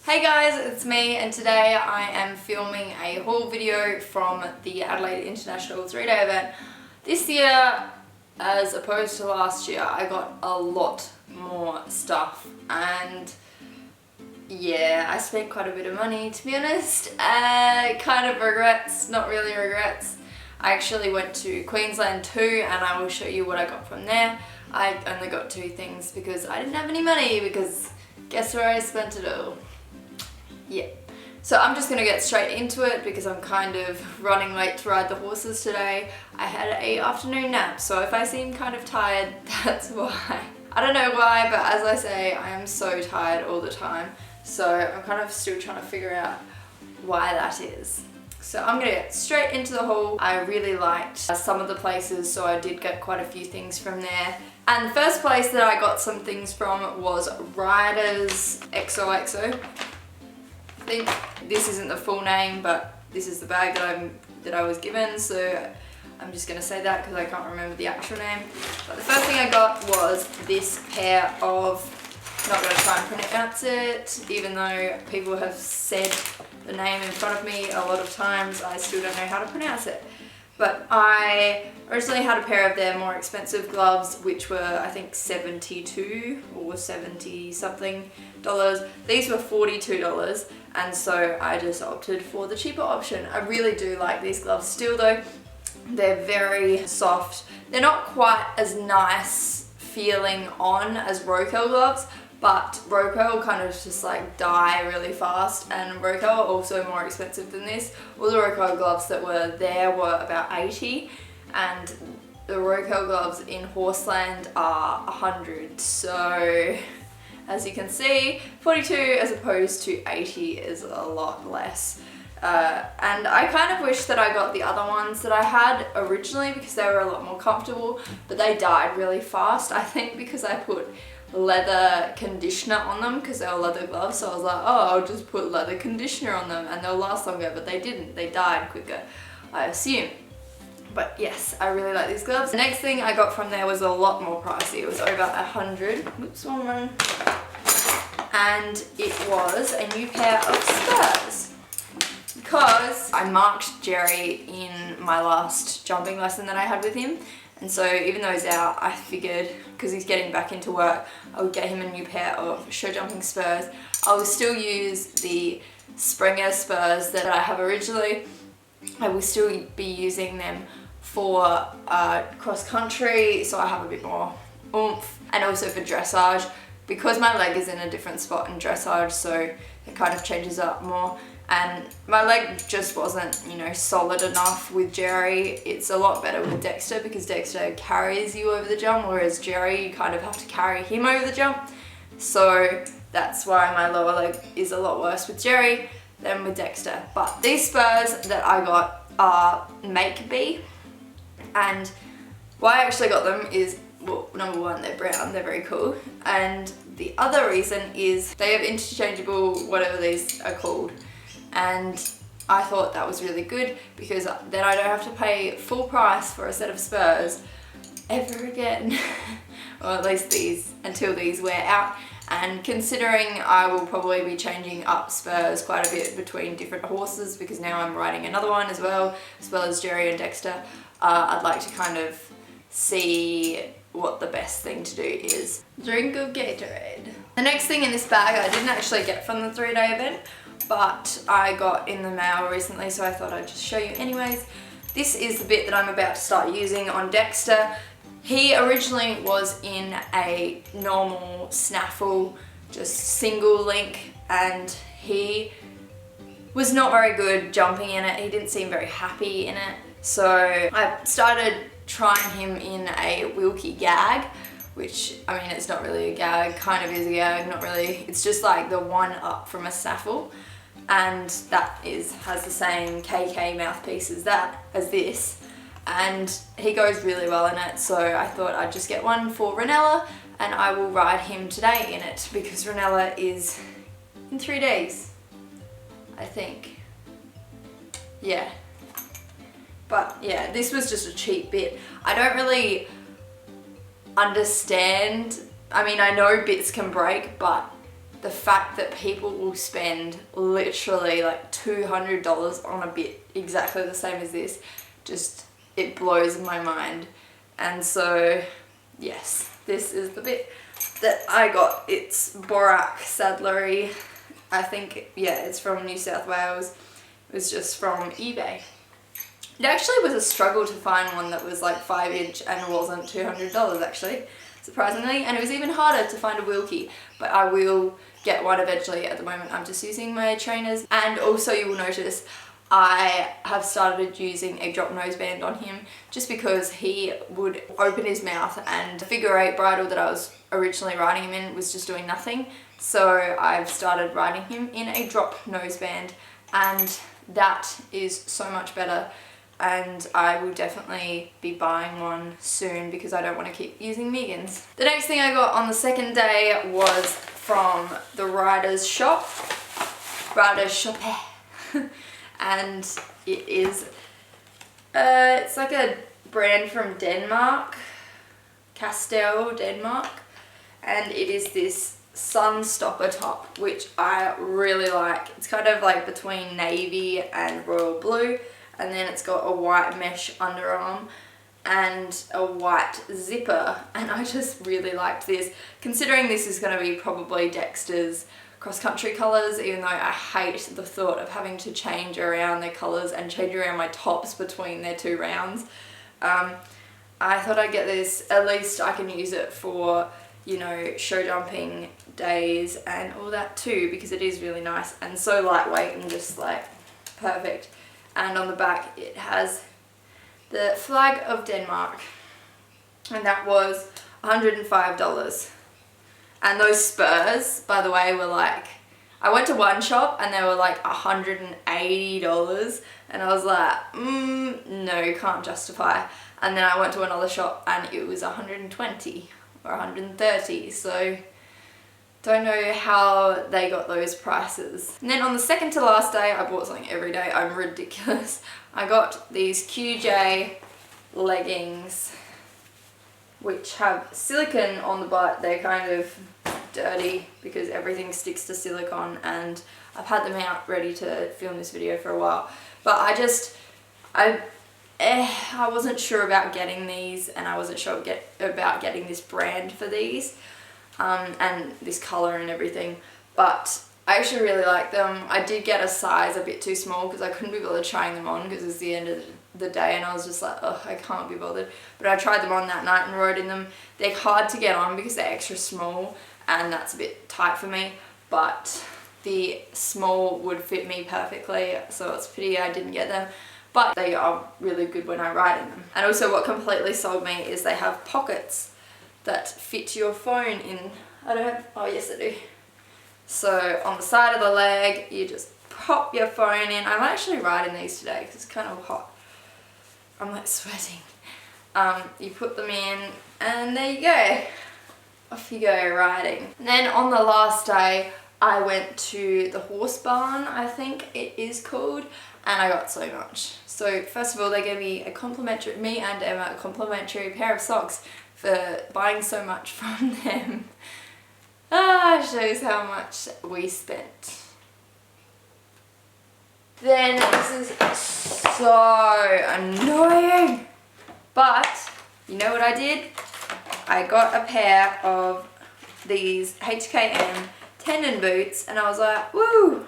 Hey guys, it's me, and today I am filming a haul video from the Adelaide International 3-day event. This year, as opposed to last year, I got a lot more stuff, and yeah, I spent quite a bit of money, to be honest. Kind of regrets, not really regrets. I actually went to Queensland too, and I will show you what I got from there. I only got 2 things because I didn't have any money, because guess where I spent it all? Yeah, so I'm just gonna get straight into it because I'm kind of running late to ride the horses today. I had an afternoon nap, so if I seem kind of tired, that's why. I don't know why, but as I say, I am so tired all the time. So I'm kind of still trying to figure out why that is. So I'm gonna get straight into the haul. I really liked some of the places, so I did get quite a few things from there. And the first place that I got some things from was Riders Xoxo. I think this isn't the full name, but this is the bag that I was given, so I'm just going to say that because I can't remember the actual name. But the first thing I got was this pair of, not going to try and pronounce it, even though people have said the name in front of me a lot of times, I still don't know how to pronounce it. But I originally had a pair of their more expensive gloves, which were I think $72 or 70 something dollars. These were $42, and so I just opted for the cheaper option. I really do like these gloves still though. They're very soft. They're not quite as nice feeling on as Xoxo gloves, but Xoxo kind of just like die really fast, and Xoxo are also more expensive than this. All the Xoxo gloves that were there were about 80, and the Xoxo gloves in Horseland are 100. So as you can see, 42 as opposed to 80 is a lot less. And I kind of wish that I got the other ones that I had originally because they were a lot more comfortable, but they died really fast. I think because I put leather conditioner on them because they were leather gloves, so I was like, oh, I'll just put leather conditioner on them and they'll last longer, but they didn't. They died quicker, I assume. But yes, I really like these gloves. The next thing I got from there was a lot more pricey. It was over 100. Oops, one run. And it was a new pair of spurs. Because I marked Jerry in my last jumping lesson that I had with him. And so even though he's out, I figured, because he's getting back into work, I would get him a new pair of show jumping spurs. I will still use the Springer spurs that I have originally. I will still be using them for cross country, so I have a bit more oomph, and also for dressage, because my leg is in a different spot in dressage, so it kind of changes up more. And my leg just wasn't, you know, solid enough with Jerry. It's a lot better with Dexter because Dexter carries you over the jump, whereas Jerry, you kind of have to carry him over the jump. So that's why my lower leg is a lot worse with Jerry than with Dexter. But these spurs that I got are Make Be, and why I actually got them is, well, number one, they're brown, they're very cool, and the other reason is they have interchangeable whatever these are called. And I thought that was really good because then I don't have to pay full price for a set of spurs ever again. Or at least these, until these wear out. And considering I will probably be changing up spurs quite a bit between different horses because now I'm riding another one as well as Jerry and Dexter, I'd like to kind of see what the best thing to do is. Drink of Gatorade. The next thing in this bag I didn't actually get from the 3-day event, but I got in the mail recently, so I thought I'd just show you anyways. This is the bit that I'm about to start using on Dexter. He originally was in a normal snaffle, just single link, and he was not very good jumping in it. He didn't seem very happy in it. So I started trying him in a Wilkie gag, which, I mean, it's not really a gag, kind of is a gag, not really. It's just like the one up from a snaffle, and that has the same KK mouthpiece as this, and he goes really well in it, so I thought I'd just get one for Ranella, and I will ride him today in it, because Ranella is in 3 days, I think. Yeah. But yeah, this was just a cheap bit. I don't really understand, I mean, I know bits can break, but the fact that people will spend literally like $200 on a bit exactly the same as this, just, it blows my mind. And so yes, this is the bit that I got. It's Borac Saddlery. I think, yeah, it's from New South Wales. It was just from eBay. It actually was a struggle to find one that was like 5-inch and wasn't $200 actually, surprisingly. And it was even harder to find a Wilkie, but I will get one eventually. At the moment I'm just using my trainers. And also you will notice I have started using a drop noseband on him just because he would open his mouth, and the figure 8 bridle that I was originally riding him in was just doing nothing. So I've started riding him in a drop noseband, and that is so much better, and I will definitely be buying one soon because I don't want to keep using Megan's. The next thing I got on the second day was from the Riders Shop. Riders Shop. And it is, it's like a brand from Denmark, Castel, Denmark, and it is this Sonstopper top, which I really like. It's kind of like between navy and royal blue, and then it's got a white mesh underarm and a white zipper, and I just really liked this, considering this is going to be probably Dexter's cross-country colours, even though I hate the thought of having to change around their colours and change around my tops between their 2 rounds. I thought I'd get this, at least I can use it for, you know, show jumping days and all that too, because it is really nice and so lightweight and just like perfect. And on the back it has the flag of Denmark, and that was $105. And those spurs, by the way, were like, I went to one shop and they were like $180, and I was like, no, can't justify. And then I went to another shop and it was 120 or 130, so don't know how they got those prices. And then on the second to last day, I bought something every day. I'm ridiculous. I got these QJ leggings, which have silicone on the butt. They're kind of dirty because everything sticks to silicone, and I've had them out ready to film this video for a while. But I wasn't sure about getting these, and I wasn't sure about getting this brand for these, and this colour and everything. But I actually really like them. I did get a size a bit too small because I couldn't be bothered trying them on because it was the end of the day and I was just like, oh, I can't be bothered. But I tried them on that night and rode in them. They're hard to get on because they're extra small, and that's a bit tight for me, but the small would fit me perfectly, so it's a pity I didn't get them. But they are really good when I ride in them. And also what completely sold me is they have pockets that fit your phone in. I don't have, oh yes I do. So on the side of the leg, you just pop your phone in. I'm actually riding these today because it's kind of hot. I'm like sweating. You put them in and there you go. Off you go riding. And then on the last day, I went to the horse barn, I think it is called, and I got so much. So first of all, they gave me a complimentary, me and Emma, a complimentary pair of socks for buying so much from them. Shows how much we spent. Then this is so annoying, but you know what I did? I got a pair of these HKM tendon boots, and I was like, woo,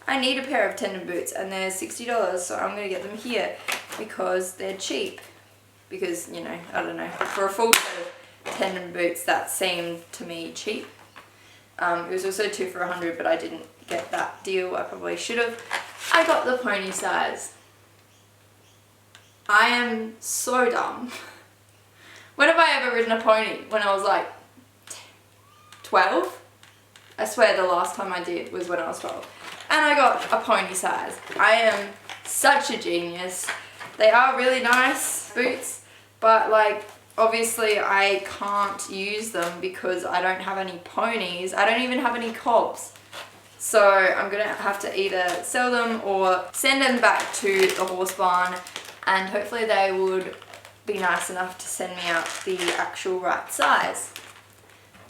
I need a pair of tendon boots, and they're $60, so I'm going to get them here because they're cheap. Because, you know, I don't know, for a full set of tendon boots that seemed to me cheap. It was also 2 for $100, but I didn't get that deal. I probably should have. I got the pony size. I am so dumb. When have I ever ridden a pony? When I was like 12? I swear the last time I did was when I was 12. And I got a pony size. I am such a genius. They are really nice boots, but like obviously I can't use them because I don't have any ponies. I don't even have any cobs. So I'm gonna have to either sell them or send them back to the horse barn, and hopefully they would be nice enough to send me out the actual right size.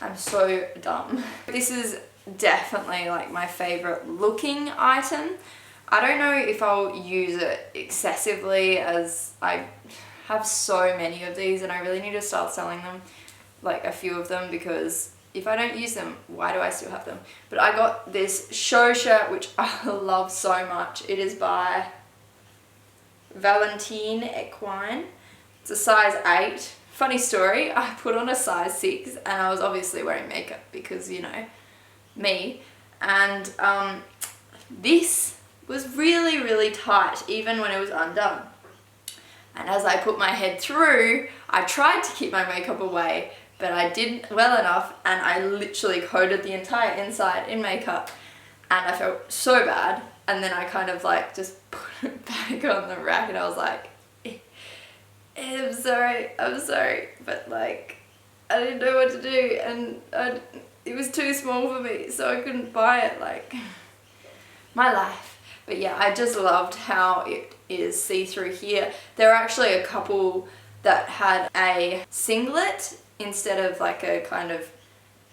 I'm so dumb. This is definitely like my favorite looking item. I don't know if I'll use it excessively, as I have so many of these and I really need to start selling them, like a few of them, because if I don't use them, why do I still have them? But I got this show shirt, which I love so much. It is by Valentine Equine. It's a size 8. Funny story, I put on a size 6 and I was obviously wearing makeup because, you know, me. And this was really, really tight even when it was undone. And as I put my head through, I tried to keep my makeup away, but I didn't well enough, and I literally coated the entire inside in makeup, and I felt so bad. And then I kind of like just put it back on the rack, and I was like, I'm sorry, but like I didn't know what to do, and it was too small for me, so I couldn't buy it. Like, my life. But yeah, I just loved how it is see-through here. There are actually a couple that had a singlet instead of like a kind of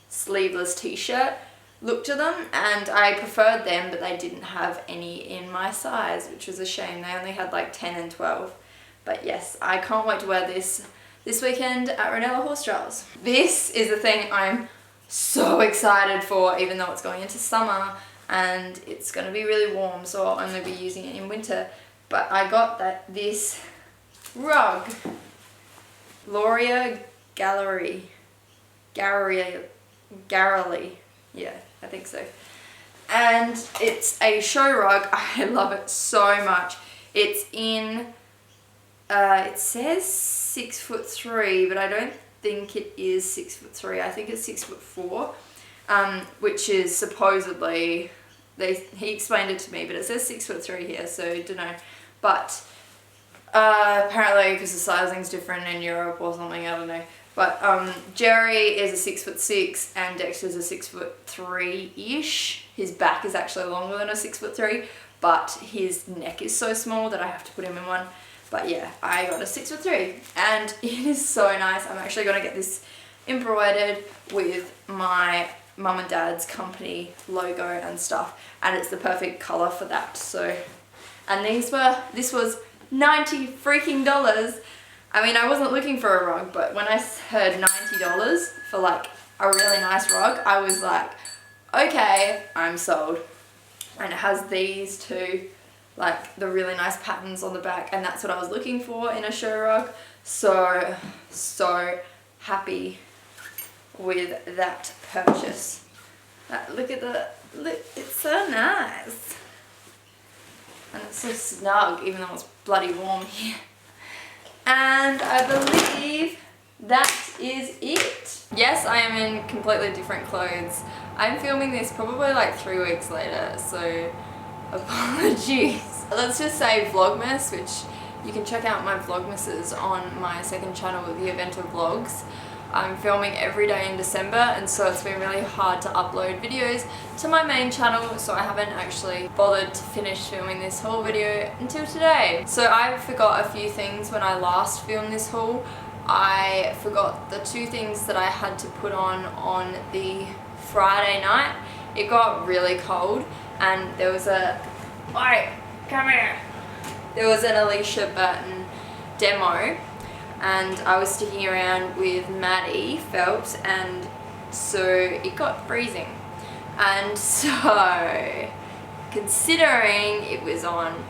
sleeveless t-shirt look to them, and I preferred them, but they didn't have any in my size, which was a shame. They only had like 10 and 12. But yes, I can't wait to wear this weekend at Ranella Horse Trials. This is the thing I'm so excited for, even though it's going into summer and it's going to be really warm, so I'll only be using it in winter. But I got this rug, Loria Gallery, yeah, I think so. And it's a show rug. I love it so much. It's in, it says 6'3", but I don't think it is 6'3". I think it's 6'4", which is supposedly, he explained it to me, but it says 6'3" here, so I don't know. But apparently, because the sizing's different in Europe or something, I don't know. But Jerry is a 6'6" and Dexter's a 6'3"-ish. His back is actually longer than a 6'3", but his neck is so small that I have to put him in one. But yeah, I got a 6'3", and it is so nice. I'm actually going to get this embroidered with my mum and dad's company logo and stuff, and it's the perfect colour for that. So, and this was $90 freaking dollars. I mean, I wasn't looking for a rug, but when I heard $90 for like a really nice rug, I was like, okay, I'm sold. And it has these two, like the really nice patterns on the back, and that's what I was looking for in a show rug. So happy with that purchase. Look, it's so nice. And it's so snug, even though it's bloody warm here. And I believe that is it. Yes, I am in completely different clothes. I'm filming this probably like 3 weeks later, so apologies. Let's just say Vlogmas, which you can check out my Vlogmases on my second channel, The Event of Vlogs. I'm filming every day in December, and so it's been really hard to upload videos to my main channel, so I haven't actually bothered to finish filming this haul video until today. So I forgot a few things when I last filmed this haul. I forgot the 2 things that I had to put on the Friday night. It got really cold, and there was Oi, come here. There was an Alicia Burton demo, and I was sticking around with Maddie Phelps, and so it got freezing. And so, considering it was on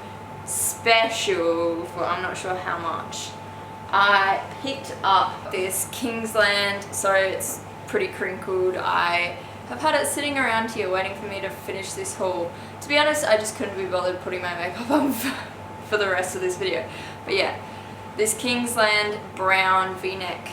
special for I'm not sure how much, I picked up this Kingsland, so it's pretty crinkled. I have had it sitting around here waiting for me to finish this haul. To be honest, I just couldn't be bothered putting my makeup on for the rest of this video. But yeah, this Kingsland brown v-neck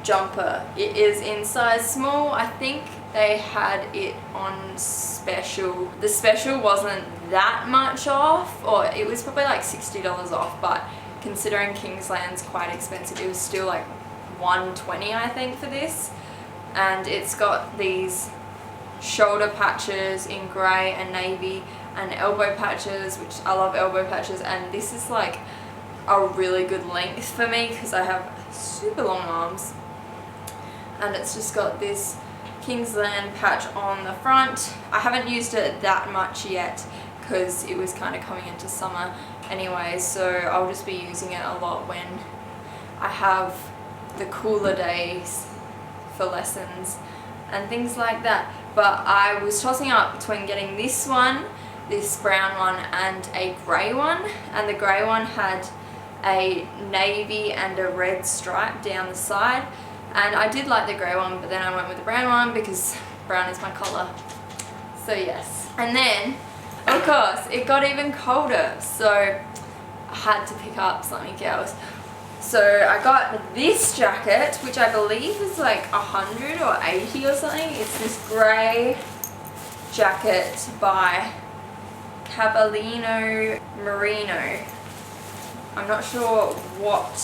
jumper. It is in size small. I think they had it on special. The special wasn't that much off, or it was probably like $60 off, but considering Kingsland's quite expensive, it was still like $120 I think for this. And it's got these shoulder patches in grey and navy, and elbow patches, which I love elbow patches, and this is like a really good length for me because I have super long arms. And it's just got this Kingsland patch on the front. I haven't used it that much yet because it was kind of coming into summer anyway, so I'll just be using it a lot when I have the cooler days for lessons and things like that. But I was tossing up between getting this one, this brown one, and a grey one, and the grey one had a navy and a red stripe down the side, and I did like the grey one, but then I went with the brown one because brown is my colour. So yes. And then of course it got even colder, so I had to pick up something else. So I got this jacket, which I believe is like 100 or 80 or something. It's this grey jacket by Cavallino Merino. I'm not sure what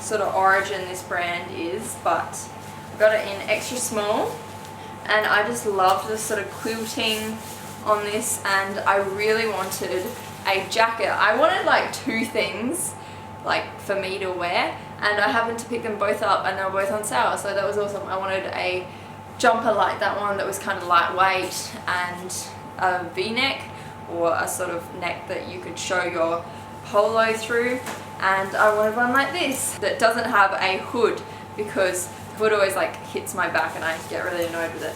sort of origin this brand is, but I got it in extra small, and I just loved the sort of quilting on this, and I really wanted a jacket. I wanted like two things like for me to wear, and I happened to pick them both up and they were both on sale, so that was awesome. I wanted a jumper like that one that was kind of lightweight and a v-neck, or a sort of neck that you could show your polo through, and I wanted one like this that doesn't have a hood, because the hood always like hits my back and I get really annoyed with it.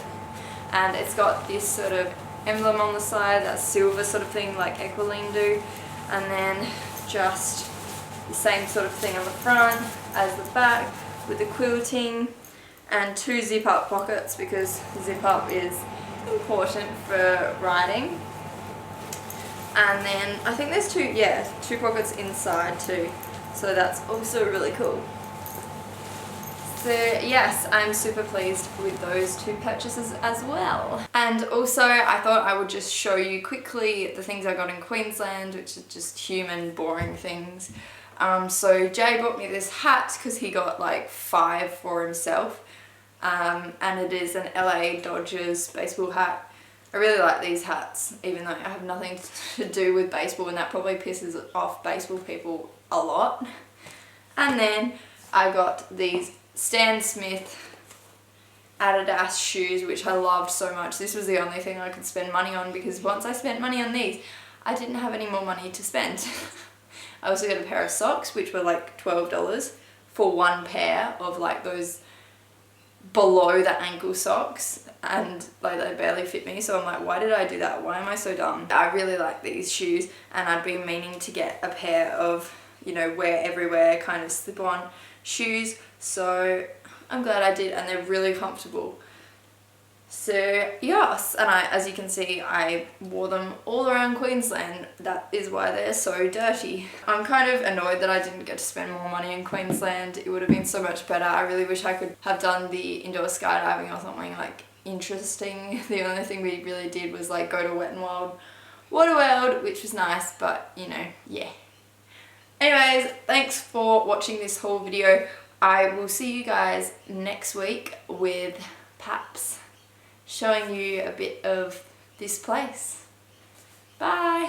And it's got this sort of emblem on the side, that silver sort of thing like Equaline do, and then just the same sort of thing on the front as the back with the quilting, and two zip up pockets because zip up is important for riding. And then I think there's two pockets inside too, so that's also really cool. So yes, I'm super pleased with those two purchases as well. And also I thought I would just show you quickly the things I got in Queensland, which are just human boring things. So Jay bought me this hat because he got like 5 for himself, and it is an LA Dodgers baseball hat. I really like these hats, even though I have nothing to do with baseball, and that probably pisses off baseball people a lot. And then I got these Stan Smith Adidas shoes, which I loved so much. This was the only thing I could spend money on, because once I spent money on these, I didn't have any more money to spend. I also got a pair of socks, which were like $12 for one pair of like those below the ankle socks, and like they barely fit me, so I'm like, why did I do that? Why am I so dumb? I really like these shoes, and I'd been meaning to get a pair of, you know, wear everywhere kind of slip-on shoes, so I'm glad I did, and they're really comfortable. So yes, and as you can see, I wore them all around Queensland. That is why they're so dirty. I'm kind of annoyed that I didn't get to spend more money in Queensland. It would have been so much better. I really wish I could have done the indoor skydiving or something like interesting. The only thing we really did was like go to Wet n Wild Water World, which was nice, but you know, yeah. Anyways, thanks for watching this whole video. I will see you guys next week with Paps, showing you a bit of this place. Bye!